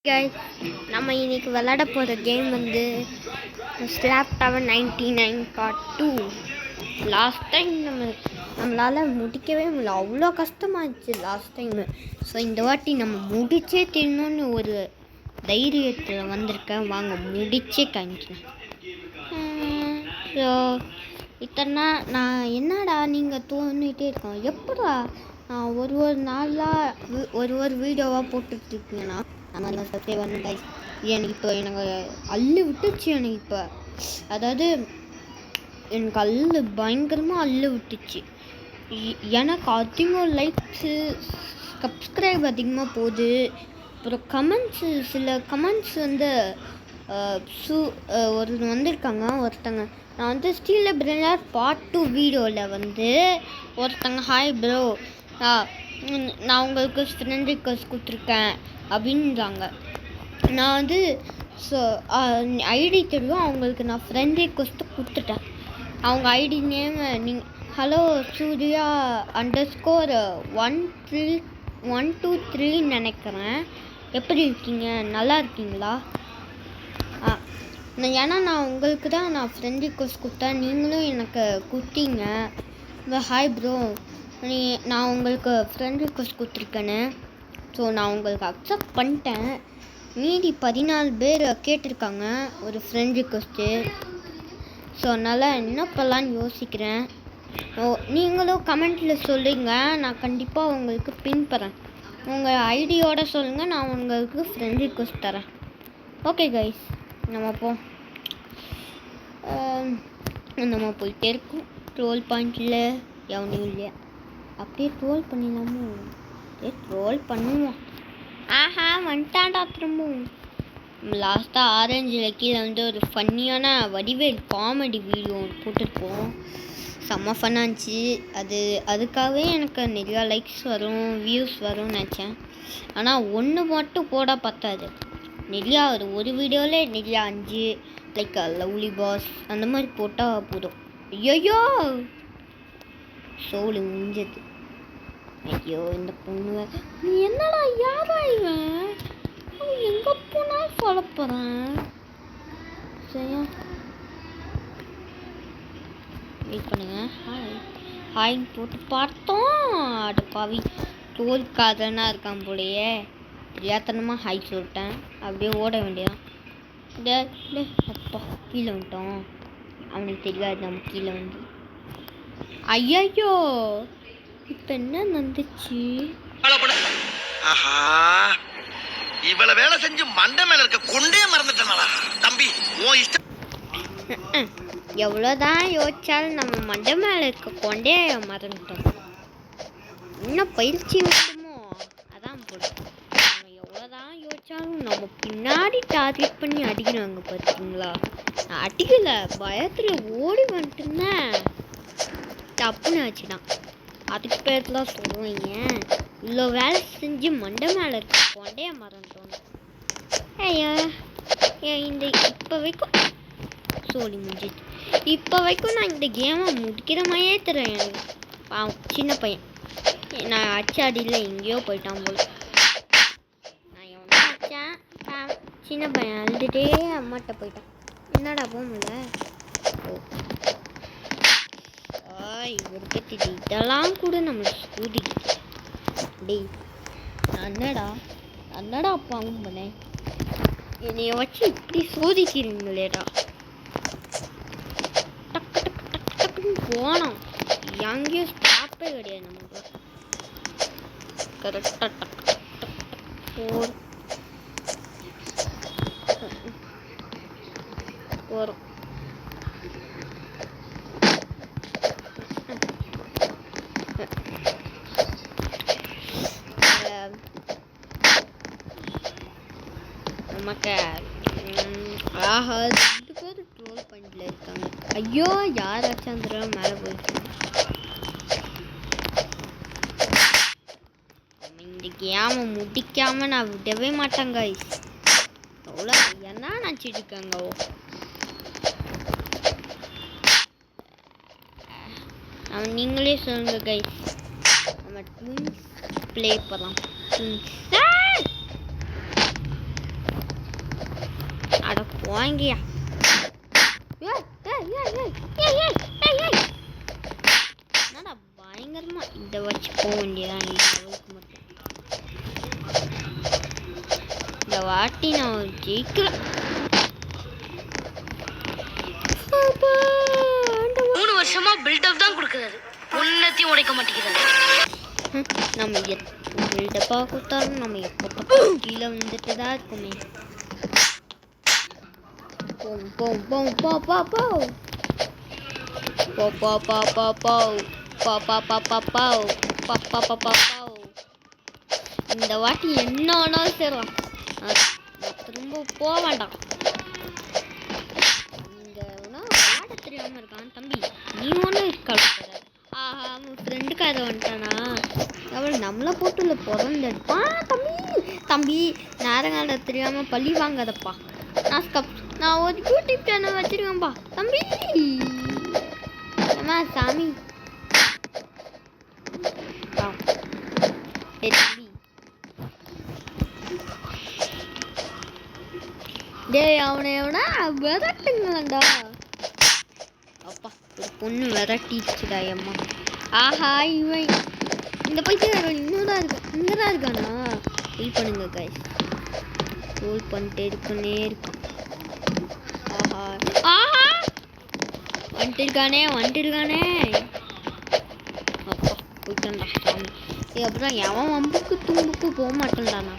guys, நம்ம இன்னைக்கு விளையாட போகிற கேம் வந்து slab tower 99 part 2. Last time நம்மளால் முடிக்கவே முடியல, அவ்வளோ கஷ்டமாகிடுச்சு லாஸ்ட் டைமு. ஸோ இந்த வாட்டி நம்ம முடிச்சே தீரணும்னு ஒரு தைரியத்தில் வந்திருக்கேன். வாங்க முடிச்சே காமிக்கிறேன். ஸோ இத்தனை நான் என்னடா நீங்கள் தோணிகிட்டே இருக்கோம், எப்படா நான் ஒரு நாளாக ஒரு வீடியோவாக போட்டுட்ருக்கீங்கன்னா நம்ம சப்ஸ்கிரைப் பண்ண கைஸ். எனக்கு அள்ளு விட்டுச்சு. அதாவது எனக்கு அள்ளு பயங்கரமாக அள்ளு விட்டுச்சு. எனக்கு அதிகம் லைக்ஸு சப்ஸ்கிரைப் அதிகமாக போகுது. அப்புறம் கமெண்ட்ஸு, சில கமெண்ட்ஸ் வந்து ஒரு வந்திருக்காங்க ஒருத்தங்க. நான் வந்து ஸ்டீல் பிரேனர் பார்ட் 2 வீடியோவில் வந்து ஒருத்தங்க ஹாய் ப்ரோ, நான் உங்களுக்கு ஃப்ரெண்ட் ரிக்வெஸ்ட் கொடுத்துருக்கேன் அப்படின்றாங்க. நான் வந்து ஐடி தெரியும் அவங்களுக்கு, நான் ஃப்ரெண்ட் ரிக்வெஸ்ட்டு கொடுத்துட்டேன். அவங்க ஐடி நேம் ஹலோ சூர்யா _123 நினைக்கிறேன். எப்படி இருக்கீங்க, நல்லா இருக்கீங்களா? ஏன்னா நான் உங்களுக்கு தான் நான் ஃப்ரெண்ட் ரிக்வெஸ்ட் கொடுத்தேன், நீங்களும் எனக்கு கொடுத்தீங்க. ஹாய் ப்ரோ, நான் உங்களுக்கு ஃப்ரெண்ட் ரிக்வெஸ்ட் கொடுத்துருக்கேன்னு. ஸோ நான் உங்களுக்கு அக்செப்ட் பண்ணிட்டேன். மீதி 14 பேர் கேட்டிருக்காங்க ஒரு ஃப்ரெண்ட் ரிக்வெஸ்ட்டு. ஸோ அதனால் என்ன பண்ணலான்னு யோசிக்கிறேன். நீங்களும் கமெண்ட்டில் சொல்லுங்கள், நான் கண்டிப்பாக உங்களுக்கு பின் தரேன். உங்கள் ஐடியோடு சொல்லுங்கள், நான் உங்களுக்கு ஃப்ரெண்ட் ரிக்வெஸ்ட் தரேன். ஓகே கைஸ், நம்ம போயிட்டே இருக்கோம். ட்ரோல் பாயிண்டில் எவனும் இல்லையா, அப்படியே ட்ரோல் பண்ணிடலாமோ? ட்ரோல் பண்ணுவோம். ஆஹா வந்துட்டான்டா திரும்பவும். லாஸ்ட்டாக ஆரஞ்சில் கீழே வந்து ஒரு ஃபன்னியான வடிவேல் காமெடி வீடியோ போட்டிருப்போம். செம்ம ஃபன்னாக இருந்துச்சு. அதுக்காகவே எனக்கு நிறையா லைக்ஸ் வரும், வியூஸ் வரும்னு நினச்சேன். ஆனால் ஒன்று மட்டும் போட பத்தாது, நிறையா ஒரு வீடியோவில் நிறையா 5 லைக் லவ்லி பாஸ் அந்த மாதிரி போட்டால் போதும். ஐயோ சோழி முடிஞ்சது. ஐயோ இந்த பொண்ணு, நீ என்னடா யாரா இவன், எங்கே போனால் சொல்ல போகிறேன். சரியா வெயிட் பண்ணுங்க. ஹாய்ன்னு போட்டு பார்த்தோம். அட பாவி, தோல்காதனாக இருக்கான் போலையே. தெரியாதனமாக ஹாய் சொல்லிட்டேன், அப்படியே ஓட வேண்டியதான். அப்பா கீழே வந்துட்டோம், அவனுக்கு தெரியாது நம்ம கீழே வந்து. ஐயோ இப்போ என்ன நடந்துச்சு? ஆஹா, இவ்வளவு வேலை செஞ்சு மண்டை மேல இருக்க கொண்டே மறந்துட்டேனா தம்பி? ஓ இஷ்டம். எவ்வளோதான் யோசிச்சாலும் நம்ம மண்டை மேலே இருக்க கொண்டே மறந்துட்டோம். இன்னும் பயிற்சி விட்டுமோ அதான் போடும். நம்ம எவ்வளோதான் யோசிச்சாலும் நம்ம பின்னாடி டார்கெட் பண்ணி அடிக்கிறாங்க பார்த்தீங்களா? நான் அடிக்கலை, பயத்தில் ஓடி வந்துட்டுருந்தேன், தப்புன்னு ஆச்சுதான். அதுக்கு பேர்லாம் சொல்லுவீங்க, இவ்வளோ வேலை செஞ்சு மண்டை மேலே இருக்க கொண்டே மறந்துட்டோம். ஐயா இந்த இப்போ வரைக்கும் சோழி முடிஞ்சிச்சு. இப்போ வரைக்கும் நான் இந்த கேமை முடிக்கிற மாதிரியே தெரியும் எனக்கு. சின்ன பையன் நான் அடியில் எங்கேயோ போயிட்டான் போல. நான் எவனோ அடித்தேன், சின்ன பையன் அழுதுகிட்டே அம்மாட்ட போயிட்டான். என்னடா போக முடியல. இவருக்கு இதெல்லாம் கூட நம்மளை சூதிக்கிட்டு. டேய் என்னடா அப்பாவும் பண்ணேன், என்னைய வச்சு இப்படி சோதிக்கிறீங்களேடா. டக்கு டக்கு டக்கு டக்குன்னு போனோம், எங்கேயும் ஸ்டாப்பே கிடையாது நமக்கு. கரெக்டாக டக்கு டக்கு போகிறோம். நமக்கு ஆஹா 2 பேர் ட்ரோல் பண்ணிட்டு இருக்காங்க. ஐயோ யாராச்சும் அந்த மேலே போயிட்டு. இந்த கேமை முடிக்காம நான் விடவே மாட்டேங்க. எவ்வளோ என்ன நினச்சிட்டு இருக்காங்க. நீங்களே சொல்லுங்க கைஸ், நம்ம ட்வின்ஸ் ப்ளே பண்ணலாம். வாங்கியா என்னடா பயங்கரமா இதை வச்சு போக வேண்டியதான் இந்த லெவலுக்கு மட்டும். இந்த வாட்டி நான் ஜெயிக்கிறேன். 3 வருஷமா பில்டப் தான் கொடுக்குறாரு, ஒன்னத்தையும் உடைக்க மாட்டேங்கிறாரு. நம்ம பில்டப்பாக கொடுத்தாலும் நம்ம எப்போ கீழே வந்துட்டு தான் இருக்குமே. இந்த வாட்டி என்ன ஆனாலும் சரிதான், நான் திரும்ப போக வேண்டாம். இங்கே விளையாட தெரியாம இருக்கான் தம்பி, நீ ஒன்றும் இருக்காது. ஆஹா, அவன் ஃப்ரெண்டுக்காக வந்துட்டானா, அவள் நம்மளை போட்டு பிறந்தெடுப்பான். தம்பி நேரங்கால தெரியாம பழி வாங்காதப்பா. நான் ஒரு யூடியூப் சேனல் வச்சிருக்கேன்ப்பா தம்பி. அம்மா சாமி டேய், அவனை எவனா விரட்டுங்களா. அப்பா, ஒரு பொண்ணு விரட்டிடுச்சுடா அம்மா. ஆஹா, இவன் இந்த பைத்தியம் இன்னும் தான் இருக்கா, இங்கே தான் இருக்கானா. வெயிட் பண்ணுங்க கைஸ், ரோல் பண்ணிட்டே இருக்கனே இருக்கான். ஆஹா ஆஹா, வந்துட்டு இருக்கானே. அப்பா போயிட்டான்டா சாமி. அப்புறம் எவன் வம்புக்கு தும்புக்கு போக மாட்டேன்டாண்ணா.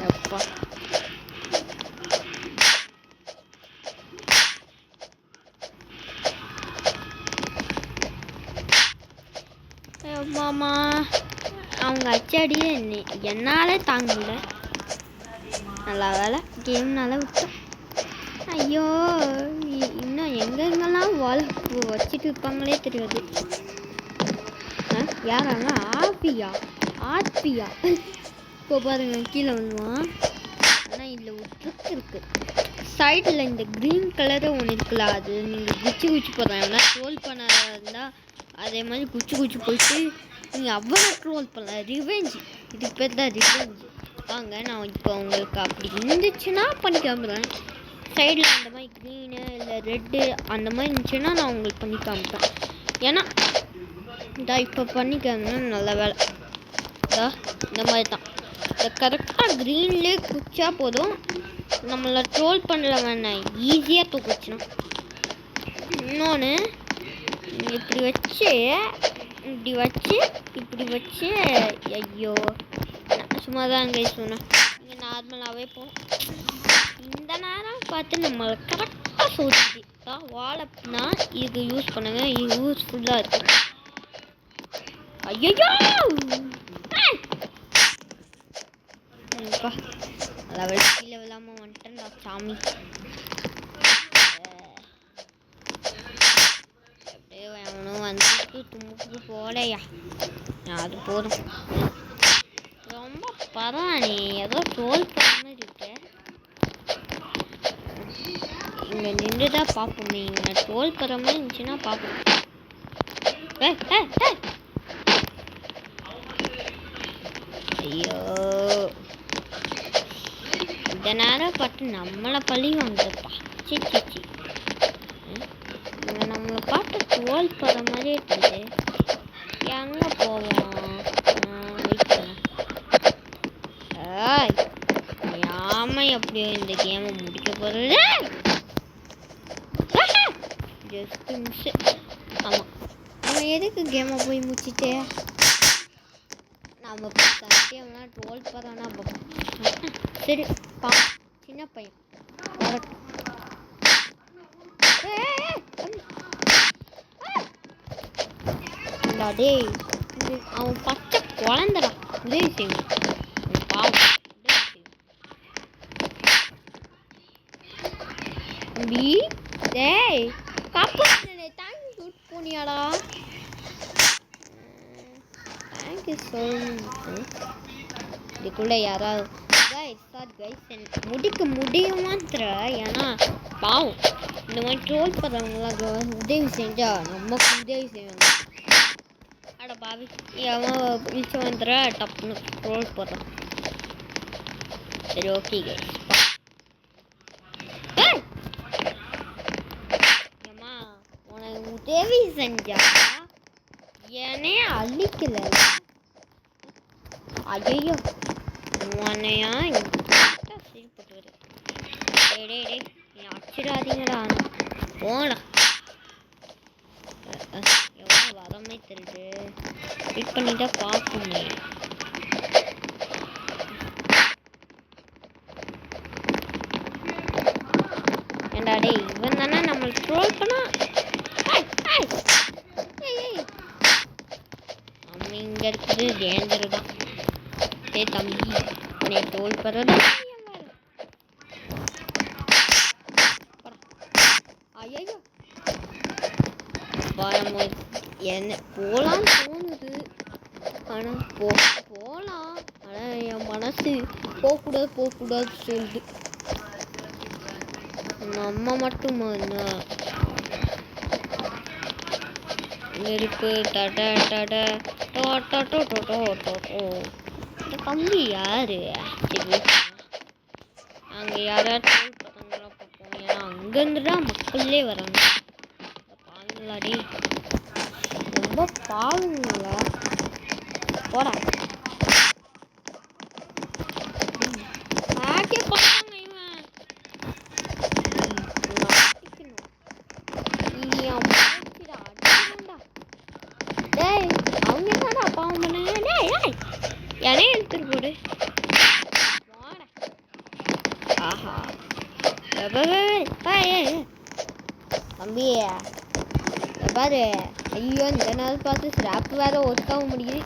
அப்பா மாமா, அவங்க அச்சாடியே என்னாலே தாங்க முடியல. நல்லா வேலை கேம்னால விட்டோம். ஐயோ, இன்னும் எங்கெங்கெல்லாம் வால் வச்சுட்டு இருப்பாங்களே தெரியாது. யாராங்க? ஆர்பியா இப்போ பாருங்க கீழே வந்துவான். ஆனால் இதில் ஒரு ட்ரிக் இருக்கு. சைடில் இந்த க்ரீன் கலரு ஒன்று இருக்குல்ல, அது நீங்கள் குச்சி போடுறாங்கன்னா ட்ரோல் பண்ணாத இருந்தால் அதே மாதிரி குச்சி போயிட்டு நீங்கள் அவ்வளோ ட்ரோல் பண்ணலாம். ரிவெஞ்ச், இதுக்கு பேர் தான் ரிவெஞ்ச். வாங்க, நான் இப்போ உங்களுக்கு அப்படி இருந்துச்சுன்னா பண்ணி காமிப்பேன். சைடில் அந்த மாதிரி க்ரீனு இல்லை ரெட்டு அந்த மாதிரி இருந்துச்சுன்னா நான் உங்களுக்கு பண்ணி காமிப்பேன். ஏன்னா இப்போ பண்ணி காமினா நல்ல வேலை. இந்த மாதிரி தான், இந்த கரெக்டாக க்ரீன்லேயே குச்சா போதும், நம்மளை ட்ரோல் பண்ணல வேணாம், ஈஸியாக தூக்குச்சுன்னா. இன்னொன்று, இப்படி வச்சு ஐயோ சும்மா தான் அங்கே சொன்னேன். நீங்கள் நார்மலாகவே போகணும். இந்த நேரம் பார்த்து நம்மளை கரெக்டாக சோதிச்சு தான் வாழைனா இதுக்கு யூஸ் பண்ணுங்க, இது யூஸ்ஃபுல்லாக இருக்கு. ஐயோ அதாவது கீழே விழாமல் வந்துட்டேன்டா சாமி. எப்படியோ அவனும் வந்துட்டு தும்புக்கு போலையா, அது போதும். ரொம்ப பரவாயில்ல, நீ ஏதோ ட்ரோல் பண்ண இருக்க. இங்கே நின்று தான் பார்ப்போமே, இங்கே ட்ரோல் பண்ணுற மாதிரி இருந்துச்சுன்னா பார்ப்போம். ஐயோ, இந்த நேரம் பார்த்து நம்மளை பழி வாங்குறப்பா. சி நம்மளை பார்த்து ட்ரோல் பண்ணுற மாதிரியே இருக்குது. எங்கே போவோம்? யாமை எப்படியோ இந்த கேமை முடிக்க போகிறது. Just miss. ஆமாம், நம்ம எதுக்கு கேமை போய் முடிச்சுட்டு நம்ம சத்தியம்னா ட்ரோல் பண்ணானா பார்ப்போம். சரி பா, சின்ன பையன் வரட்டும். டேய், அவன் பச்சை குழந்தடா, உதவி செய்யும் பாவம். தம்பி டேய், காப்பாற்றுனே, தேங்க்யூ சூட் போனியாடா. தேங்க்யூ சொல்லு. இதுக்குள்ளே யாராவது எனக்கு முடிக்க முடியுமான்னு தெரியல. ஏன்னா பாவம், இந்த மாதிரி ட்ரோல் பண்ணுறவங்களாம் உதவி செஞ்சா நமக்கு உதவி செய்வாங்க. அட பாவி, அவன் விழிச்சு வந்துடுற டப்புன்னு ட்ரோல் போடுறான். சரி ஓகே கைஸ். ஏம்மா உனக்கு உதவி செஞ்சா ஏனே அழிக்கல. ஐயோ உன்னையா சரிப்பட்டு வரு. டேய் டேய் டேய் நீ அச்சிடாதீங்கடா. போடா. எவ்வளோ வரமே தெரியுது. வெயிட் பண்ணி தான் பார்க்கணும். ஏண்டா டேய் இவன் தானே நம்ம ட்ரோல் பண்ணா. நம்ம இங்கே இருக்குது டேஞ்சரு தான். டேய் தம்பி உன்னை ட்ரோல் பண்ணுறது. ஐயோ வரும்போது என்ன போகலான்னு தோணுது. ஆனால் போகலாம். ஆனால் என் மனசு போகக்கூடாது சொல்லுது. நம்ம மட்டும் நெருப்பு தட தட இந்த கம்பி யாரு? சரி அங்கே யாராச்சும் பசங்களாம் பார்ப்போம். ஏன்னா அங்கேருந்து தான் மக்களே வராங்க. பாருங்களாடி ரொம்ப பாருங்களா. போடா ஆக்கே பார்த்தாங்க இவன். டேய் அவங்க என்னடா பாவம் பண்ணாங்க. டேய் டேய் என்னைய எடுத்துட்டு போடு. ஆஹா தம்பி பாரு. ஐயோ இந்த நாள் பார்த்து ஸ்ராப் வேற ஒர்க்காக முடியுது.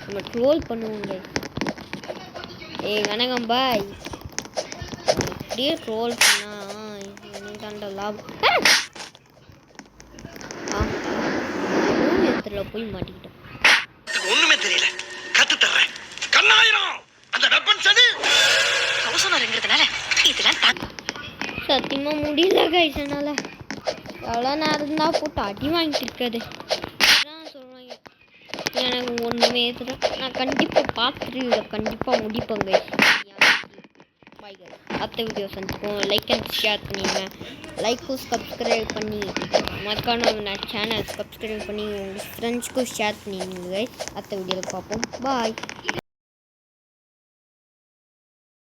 நம்ம ட்ரோல் பண்ணுவோங்க. ஏய் வணக்கம் பாய். இப்படியே ட்ரோல் பண்ணா எனக்கு தாண்ட லாபம். போய் மாட்டிக்கிட்டோம். ஒண்ணுமே தெரியல. கத்து தர்றேன். கண்ணாயிரம் அந்த வெப்பன் சதி அவசரங்கிறதுனால இதெல்லாம் சத்தியமா முடியல கைஸ். என்னால எவ்வளோ நேரம் தான் போட்டு அடி வாங்கிட்டு இருக்காது சொல்லுவாங்க. எனக்கு ஒன்றுமே தெரியல. நான் கண்டிப்பாக பார்த்துட்டு இதை கண்டிப்பாக முடிப்பேன் கைஸ். Bye guys. அடுத்த வீடியோ சந்திப்போம். லைக் அண்ட் ஷேர் பண்ணிடுங்க. லைக்கும் சப்ஸ்கிரைப் பண்ணி மறக்காம சேனல் சப்ஸ்கிரைப் பண்ணி உங்கள் ஃப்ரெண்ட்ஸ்க்கும் ஷேர் பண்ணிடுங்க கைஸ். அடுத்த வீடியோவில் பார்ப்போம். பாய்.